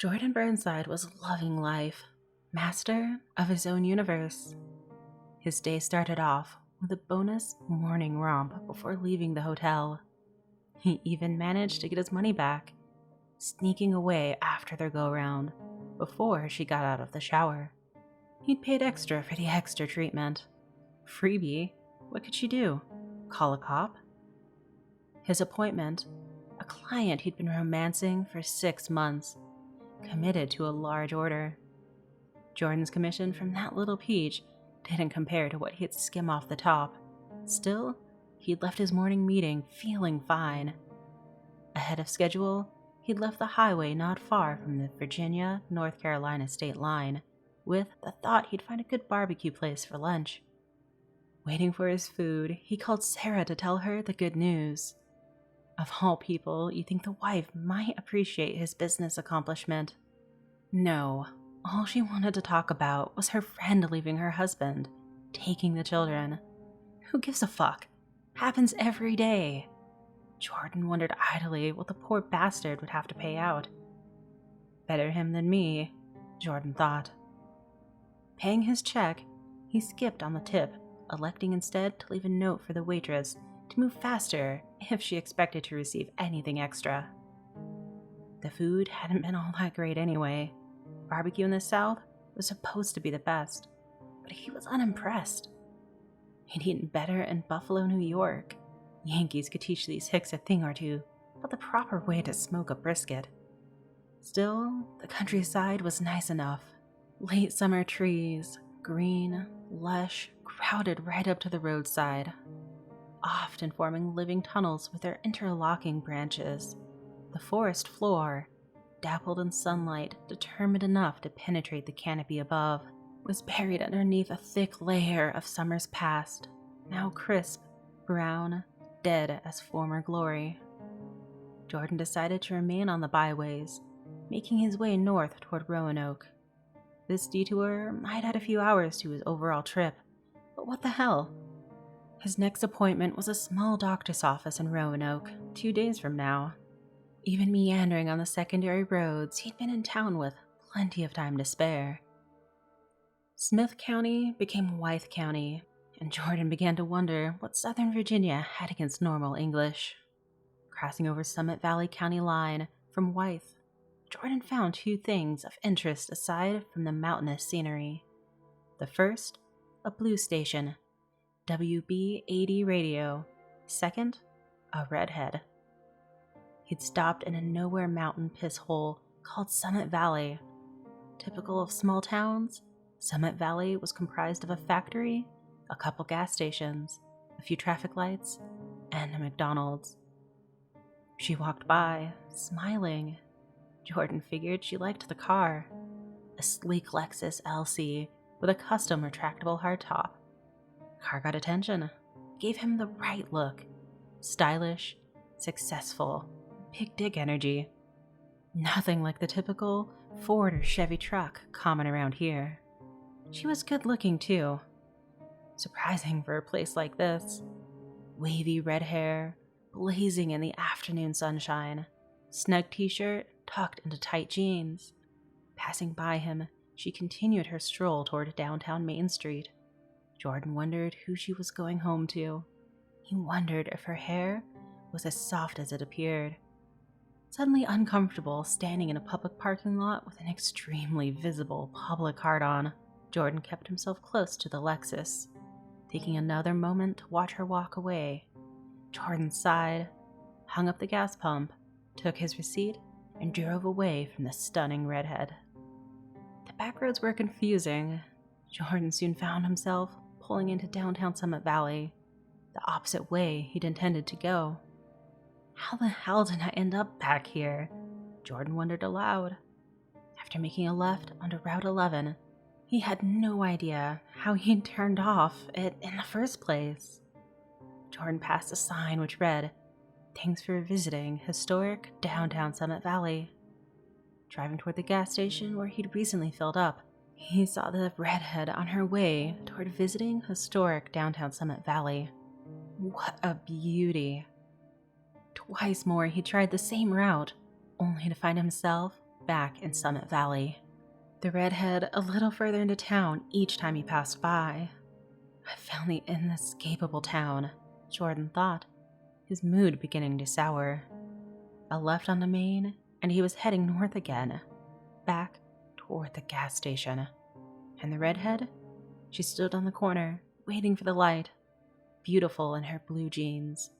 Jordan Burnside was loving life, master of his own universe. His day started off with a bonus morning romp before leaving the hotel. He even managed to get his money back, sneaking away after their go-round before she got out of the shower. He'd paid extra for the extra treatment. Freebie, what could she do? Call a cop? His appointment, a client he'd been romancing for 6 months, committed to a large order. Jordan's commission from that little peach didn't compare to what he'd skim off the top. Still, he'd left his morning meeting feeling fine. Ahead of schedule, he'd left the highway not far from the Virginia-North Carolina state line, with the thought he'd find a good barbecue place for lunch. Waiting for his food, he called Sarah to tell her the good news. Of all people, you'd think the wife might appreciate his business accomplishment. No, all she wanted to talk about was her friend leaving her husband, taking the children. Who gives a fuck? Happens every day. Jordan wondered idly what the poor bastard would have to pay out. Better him than me, Jordan thought. Paying his check, he skipped on the tip, electing instead to leave a note for the waitress to move faster if she expected to receive anything extra. The food hadn't been all that great anyway. Barbecue in the South was supposed to be the best, but he was unimpressed. He'd eaten better in Buffalo, New York. Yankees could teach these hicks a thing or two about the proper way to smoke a brisket. Still, the countryside was nice enough. Late summer trees, green, lush, crowded right up to the roadside, often forming living tunnels with their interlocking branches. The forest floor, dappled in sunlight determined enough to penetrate the canopy above, was buried underneath a thick layer of summers past, now crisp, brown, dead as former glory. Jordan decided to remain on the byways, making his way north toward Roanoke. This detour might add a few hours to his overall trip, but what the hell? His next appointment was a small doctor's office in Roanoke, 2 days from now. Even meandering on the secondary roads, he'd been in town with plenty of time to spare. Smith County became Wythe County, and Jordan began to wonder what Southern Virginia had against normal English. Crossing over Summit Valley County line from Wythe, Jordan found 2 things of interest aside from the mountainous scenery. The first, a blues station, WB80 radio. Second, a redhead. He'd stopped in a nowhere mountain piss hole called Summit Valley. Typical of small towns, Summit Valley was comprised of a factory, a couple gas stations, a few traffic lights, and a McDonald's. She walked by, smiling. Jordan figured she liked the car. A sleek Lexus LC with a custom retractable hardtop. Car got attention, gave him the right look. Stylish, successful, big dick energy. Nothing like the typical Ford or Chevy truck common around here. She was good looking too. Surprising for a place like this. Wavy red hair, blazing in the afternoon sunshine. Snug t-shirt tucked into tight jeans. Passing by him, she continued her stroll toward downtown Main Street. Jordan wondered who she was going home to. He wondered if her hair was as soft as it appeared. Suddenly uncomfortable standing in a public parking lot with an extremely visible public hard-on, Jordan kept himself close to the Lexus. Taking another moment to watch her walk away, Jordan sighed, hung up the gas pump, took his receipt, and drove away from the stunning redhead. The back roads were confusing. Jordan soon found himself pulling into downtown Summit Valley, the opposite way he'd intended to go. How the hell did I end up back here? Jordan wondered aloud. After making a left onto Route 11, he had no idea how he'd turned off it in the first place. Jordan passed a sign which read, "Thanks for visiting historic downtown Summit Valley." Driving toward the gas station where he'd recently filled up, he saw the redhead on her way toward visiting historic downtown Summit Valley. What a beauty. Twice more he tried the same route, only to find himself back in Summit Valley. The redhead a little further into town each time he passed by. I found the inescapable town, Jordan thought, his mood beginning to sour. A left on the main, and he was heading north again, back toward the gas station. And the redhead? She stood on the corner, waiting for the light, beautiful in her blue jeans.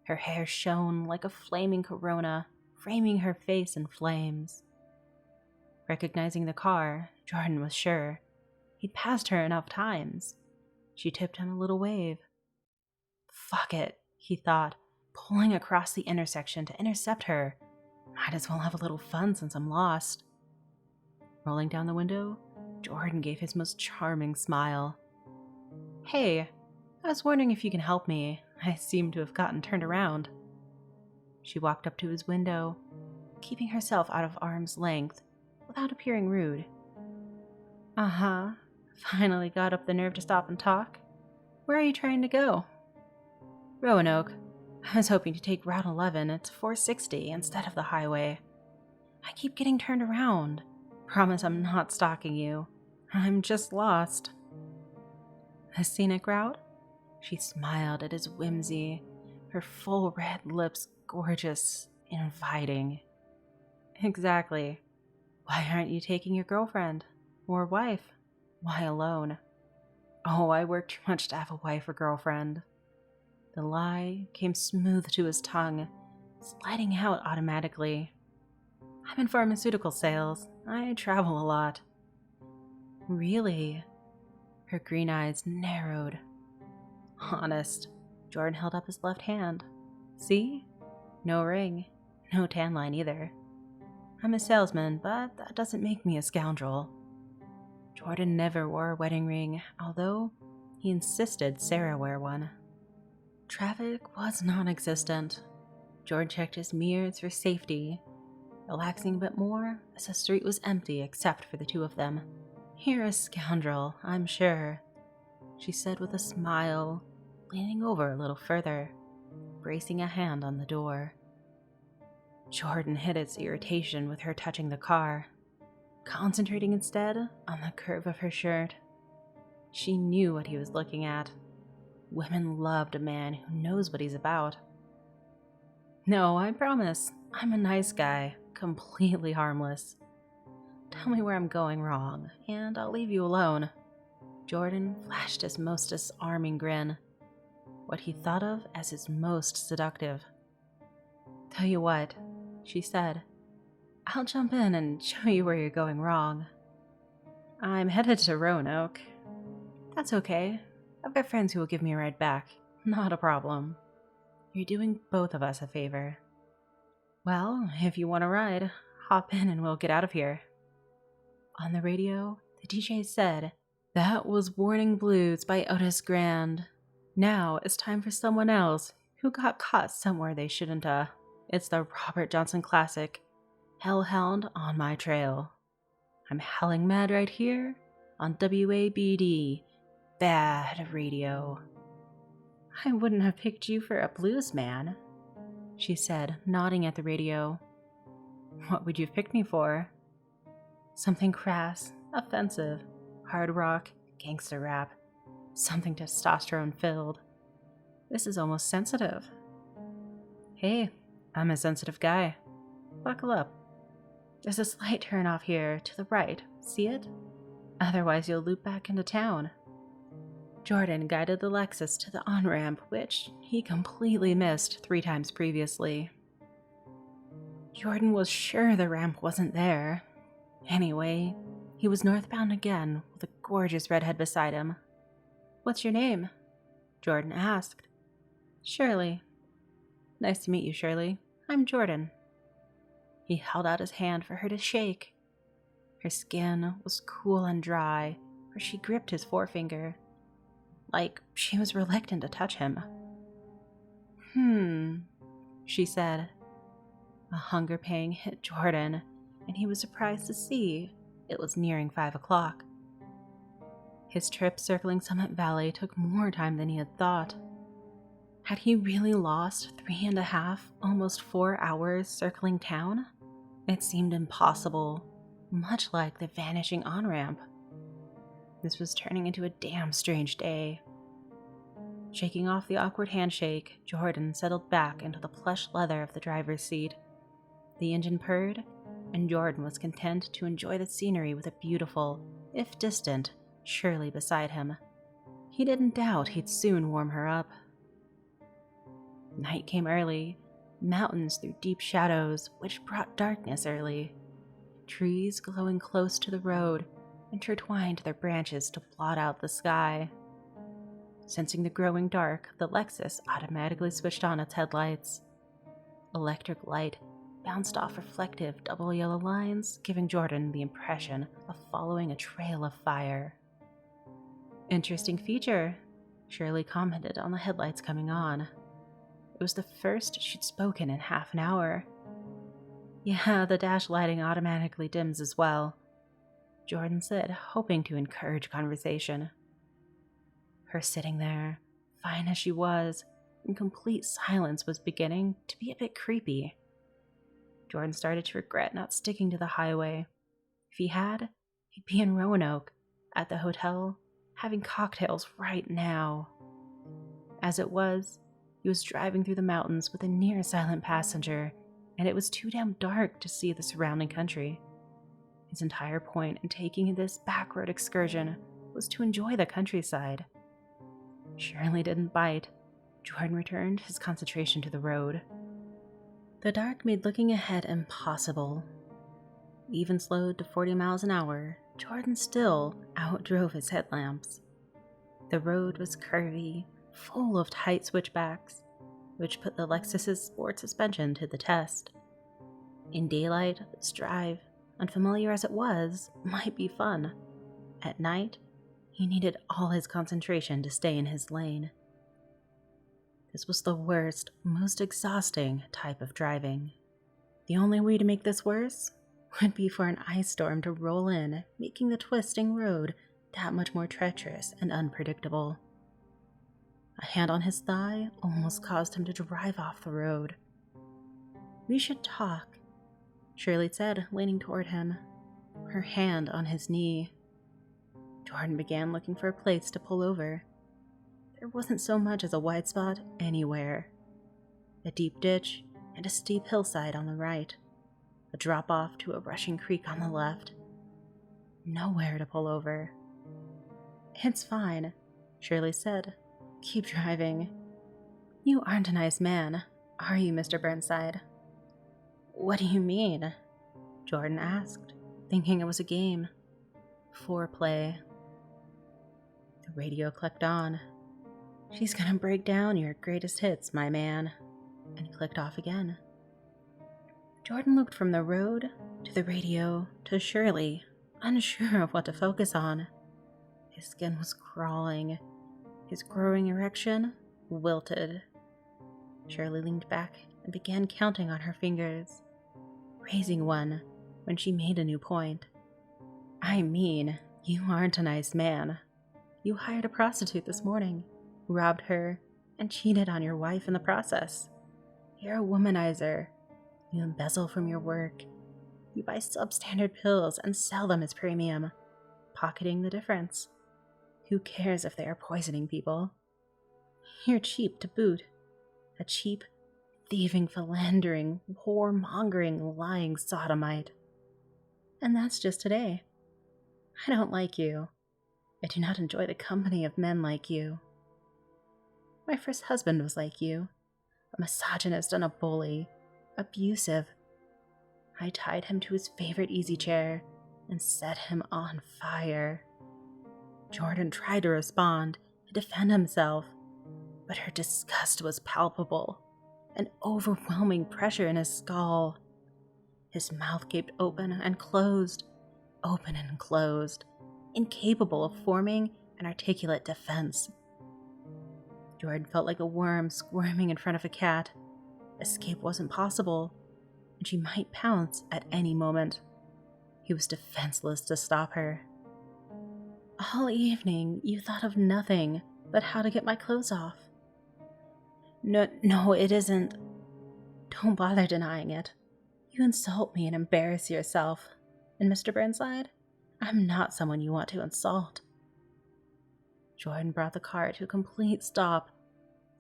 Her hair shone like a flaming corona, framing her face in flames. Recognizing the car, Jordan was sure he'd passed her enough times. She tipped him a little wave. Fuck it, he thought, pulling across the intersection to intercept her. Might as well have a little fun since I'm lost. Rolling down the window, Jordan gave his most charming smile. Hey, I was wondering if you can help me. I seem to have gotten turned around. She walked up to his window, keeping herself out of arm's length without appearing rude. Uh-huh. Finally got up the nerve to stop and talk. Where are you trying to go? Roanoke. I was hoping to take Route 11. It's 460 instead of the highway. I keep getting turned around. Promise I'm not stalking you. I'm just lost. A scenic route? She smiled at his whimsy, her full red lips gorgeous, inviting. Exactly. Why aren't you taking your girlfriend? Or wife? Why alone? Oh, I work too much to have a wife or girlfriend. The lie came smooth to his tongue, sliding out automatically. I'm in pharmaceutical sales. I travel a lot. Really? Her green eyes narrowed. Honest. Jordan held up his left hand. See? No ring. No tan line either. I'm a salesman, but that doesn't make me a scoundrel. Jordan never wore a wedding ring, although he insisted Sarah wear one. Traffic was non-existent. Jordan checked his mirrors for safety, relaxing a bit more as the street was empty except for the two of them. You're a scoundrel, I'm sure, she said with a smile, leaning over a little further, bracing a hand on the door. Jordan hid its irritation with her touching the car, concentrating instead on the curve of her shirt. She knew what he was looking at. Women loved a man who knows what he's about. No, I promise. I'm a nice guy, completely harmless. Tell me where I'm going wrong, and I'll leave you alone. Jordan flashed his most disarming grin, what he thought of as his most seductive. Tell you what, she said. I'll jump in and show you where you're going wrong. I'm headed to Roanoke. That's okay. I've got friends who will give me a ride back. Not a problem. You're doing both of us a favor. Well, if you want a ride, hop in and we'll get out of here. On the radio, the DJ said, That was Warning Blues by Otis Grand. Now it's time for someone else who got caught somewhere they shouldn't have. It's the Robert Johnson classic, Hellhound on My Trail. I'm howling mad right here on WABD, Bad Radio. I wouldn't have picked you for a blues man, she said, nodding at the radio. What would you have picked me for? Something crass, offensive, hard rock, gangster rap, something testosterone-filled. This is almost sensitive. Hey, I'm a sensitive guy. Buckle up. There's a slight turn off here to the right, see it? Otherwise you'll loop back into town. Jordan guided the Lexus to the on-ramp, which he completely missed 3 times previously. Jordan was sure the ramp wasn't there. Anyway, he was northbound again with a gorgeous redhead beside him. What's your name? Jordan asked. Shirley. Nice to meet you, Shirley. I'm Jordan. He held out his hand for her to shake. Her skin was cool and dry, where she gripped his forefinger, like she was reluctant to touch him. She said. A hunger pang hit Jordan, and he was surprised to see it was nearing 5 o'clock. His trip circling Summit Valley took more time than he had thought. Had he really lost 3.5, almost 4 hours circling town? It seemed impossible, much like the vanishing on-ramp. This was turning into a damn strange day. Shaking off the awkward handshake, Jordan settled back into the plush leather of the driver's seat. The engine purred, and Jordan was content to enjoy the scenery with a beautiful, if distant, Shirley beside him. He didn't doubt he'd soon warm her up. Night came early, mountains through deep shadows, which brought darkness early. Trees glowing close to the road intertwined their branches to blot out the sky. Sensing the growing dark, the Lexus automatically switched on its headlights. Electric light bounced off reflective double yellow lines, giving Jordan the impression of following a trail of fire. "Interesting feature," Shirley commented on the headlights coming on. It was the first she'd spoken in half an hour. "Yeah, the dash lighting automatically dims as well," Jordan said, hoping to encourage conversation. Her sitting there, fine as she was, in complete silence was beginning to be a bit creepy. Jordan started to regret not sticking to the highway. If he had, he'd be in Roanoke, at the hotel, having cocktails right now. As it was, he was driving through the mountains with a near-silent passenger, and it was too damn dark to see the surrounding country. His entire point in taking this backroad excursion was to enjoy the countryside. Shirley didn't bite. Jordan returned his concentration to the road. The dark made looking ahead impossible. Even slowed to 40 miles an hour, Jordan still outdrove his headlamps. The road was curvy, full of tight switchbacks, which put the Lexus's sport suspension to the test. In daylight, this drive, unfamiliar as it was, might be fun. At night, he needed all his concentration to stay in his lane. This was the worst, most exhausting type of driving. The only way to make this worse would be for an ice storm to roll in, making the twisting road that much more treacherous and unpredictable. A hand on his thigh almost caused him to drive off the road. "We should talk," Shirley said, leaning toward him, her hand on his knee. Jordan began looking for a place to pull over. There wasn't so much as a white spot anywhere. A deep ditch and a steep hillside on the right. A drop-off to a rushing creek on the left. Nowhere to pull over. "It's fine," Shirley said. "Keep driving." "You aren't a nice man, are you, Mr. Burnside?" "What do you mean?" Jordan asked, thinking it was a game. Foreplay. The radio clicked on. "She's gonna break down your greatest hits, my man," and clicked off again. Jordan looked from the road to the radio to Shirley, unsure of what to focus on. His skin was crawling. His growing erection wilted. Shirley leaned back and began counting on her fingers, raising one when she made a new point. "I mean, you aren't a nice man. You hired a prostitute this morning, robbed her, and cheated on your wife in the process. You're a womanizer. You embezzle from your work. You buy substandard pills and sell them as premium, pocketing the difference. Who cares if they are poisoning people? You're cheap to boot. A cheap, thieving, philandering, whoremongering, lying sodomite. And that's just today. I don't like you. I do not enjoy the company of men like you. My first husband was like you, a misogynist and a bully, abusive. I tied him to his favorite easy chair and set him on fire." Jordan tried to respond, to defend himself, but her disgust was palpable, an overwhelming pressure in his skull. His mouth gaped open and closed, incapable of forming an articulate defense. Jordan felt like a worm squirming in front of a cat. Escape wasn't possible, and she might pounce at any moment. He was defenseless to stop her. "All evening, you thought of nothing but how to get my clothes off." No, it isn't. Don't bother denying it. You insult me and embarrass yourself. And Mr. Burnside, I'm not someone you want to insult. Jordan brought the car to a complete stop.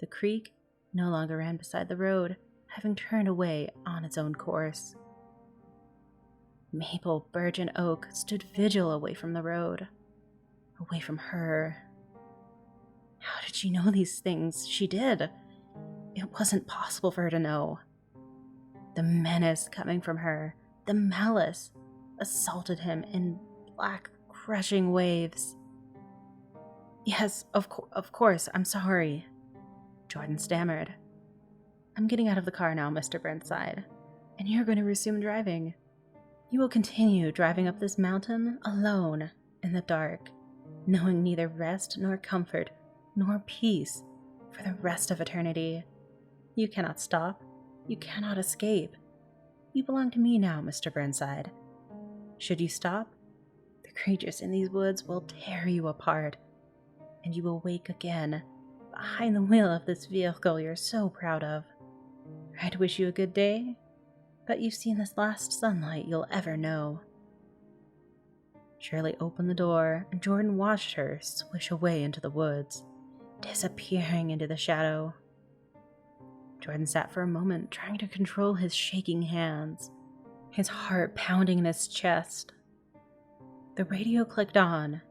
The creek no longer ran beside the road, having turned away on its own course. Maple, birch, and oak stood vigil away from the road, away from her. How did she know these things? She did. It wasn't possible for her to know. The menace coming from her, the malice, assaulted him in black, crushing waves. Yes, of course, I'm sorry, Jordan stammered. I'm getting out of the car now, Mr. Burnside, and you're going to resume driving. You will continue driving up this mountain alone in the dark, knowing neither rest nor comfort nor peace for the rest of eternity. You cannot stop. You cannot escape. You belong to me now, Mr. Burnside. Should you stop, the creatures in these woods will tear you apart, and you will wake again behind the wheel of this vehicle you're so proud of. I'd wish you a good day, but you've seen this last sunlight you'll ever know. Shirley opened the door, and Jordan watched her swish away into the woods, disappearing into the shadow. Jordan sat for a moment, trying to control his shaking hands, his heart pounding in his chest. The radio clicked on,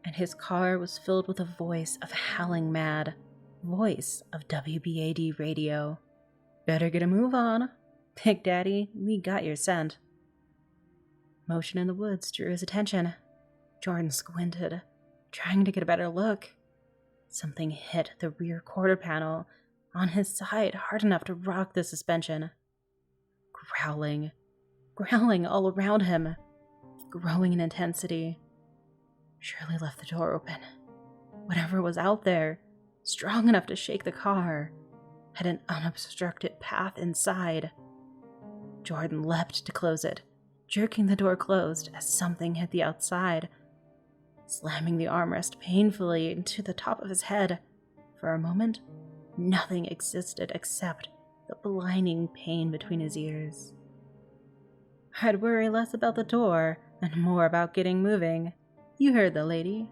and his car was filled with a voice of howling mad, voice of WBAD radio. Better get a move on. Big Daddy, we got your scent. Motion in the woods drew his attention. Jordan squinted, trying to get a better look. Something hit the rear quarter panel on his side hard enough to rock the suspension. Growling all around him, growing in intensity. Shirley left the door open. Whatever was out there, strong enough to shake the car, had an unobstructed path inside. Jordan leapt to close it, jerking the door closed as something hit the outside, slamming the armrest painfully into the top of his head. For a moment, nothing existed except the blinding pain between his ears. I'd worry less about the door and more about getting moving. You heard the lady.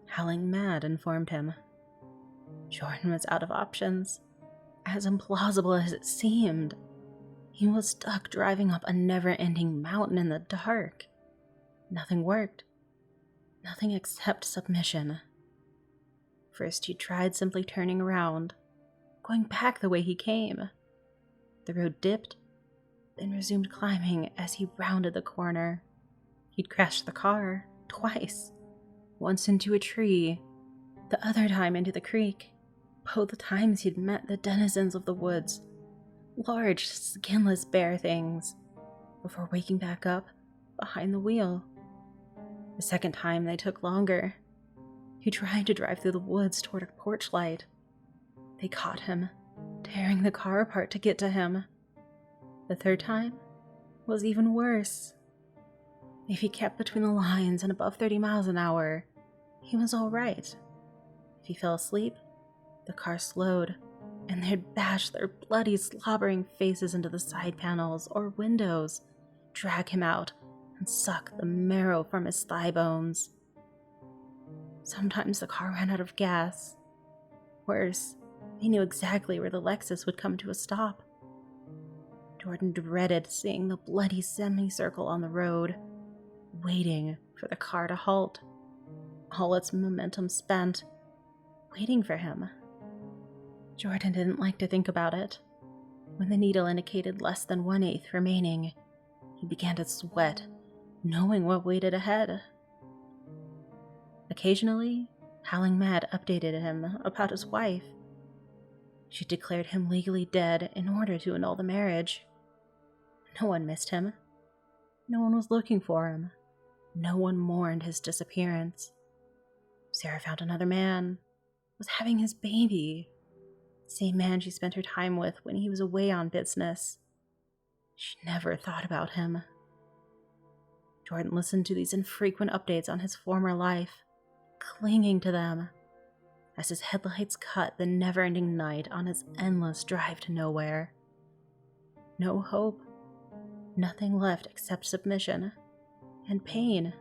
Howling Mad informed him. Jordan was out of options. As implausible as it seemed, he was stuck driving up a never-ending mountain in the dark. Nothing worked. Nothing except submission. First he tried simply turning around, going back the way he came. The road dipped, then resumed climbing as he rounded the corner. He'd crashed the car twice, once into a tree, the other time into the creek. Both times he'd met the denizens of the woods, large, skinless bear things, before waking back up behind the wheel. The second time they took longer. He tried to drive through the woods toward a porch light. They caught him, tearing the car apart to get to him. The third time was even worse. If he kept between the lines and above 30 miles an hour, he was all right. If he fell asleep, the car slowed, and they'd bash their bloody, slobbering faces into the side panels or windows, drag him out, and suck the marrow from his thigh bones. Sometimes the car ran out of gas. Worse, he knew exactly where the Lexus would come to a stop. Jordan dreaded seeing the bloody semicircle on the road, waiting for the car to halt, all its momentum spent, waiting for him. Jordan didn't like to think about it. When the needle indicated less than 1/8 remaining, he began to sweat, knowing what waited ahead. Occasionally, Howling Mad updated him about his wife. She declared him legally dead in order to annul the marriage. No one missed him. No one was looking for him. No one mourned his disappearance. Sarah found another man, was having his baby. Same man she spent her time with when he was away on business. She never thought about him. Jordan listened to these infrequent updates on his former life, clinging to them, as his headlights cut the never-ending night on his endless drive to nowhere. No hope, Nothing left except submission and pain.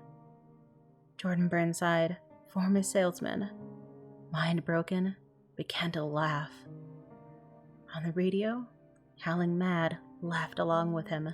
Jordan Burnside, former salesman, mind broken, began to laugh. On the radio, Howling Mad laughed along with him.